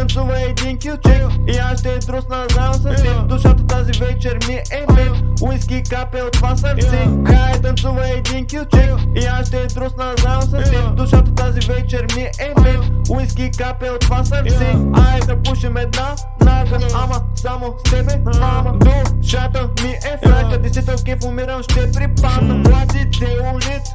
танцува един кючек и аз ще трусна заедно с теб. Душата тази вечер ми е мен, уиски капе от това сърце. Хай, танцува един кючек и аз ще трусна заедно с теб. Душата тази вечер ми е мен, уиски капе от това сърце. Ай да пушим една нага, ама само с тебе, мама. Душата ми е фрака, действително кеф умирам, ще припадна. Младите улици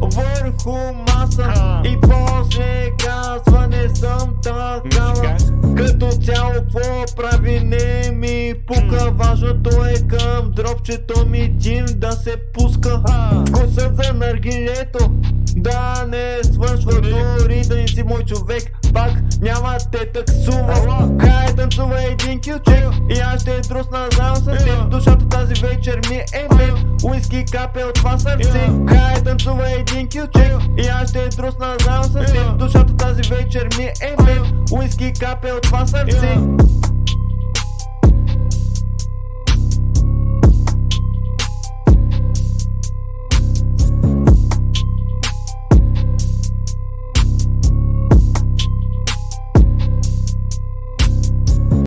върху маса и после казва не съм такава. Като цяло какво прави не ми пука, важното е към дропчето ми дим да се пуска. Вкусът за наргилето да не свършва, дори да не си мой човек, пак няма те таксува. Хай, танцува един кючек и аз ще трусна заедно с теб. Душата тази вечер ми е мен, уиски капе от това сърце. Хай, танцува един кючек и аз ще трусна заедно с теб. Душата тази вечер ми е мен, уиски капе от това сърце.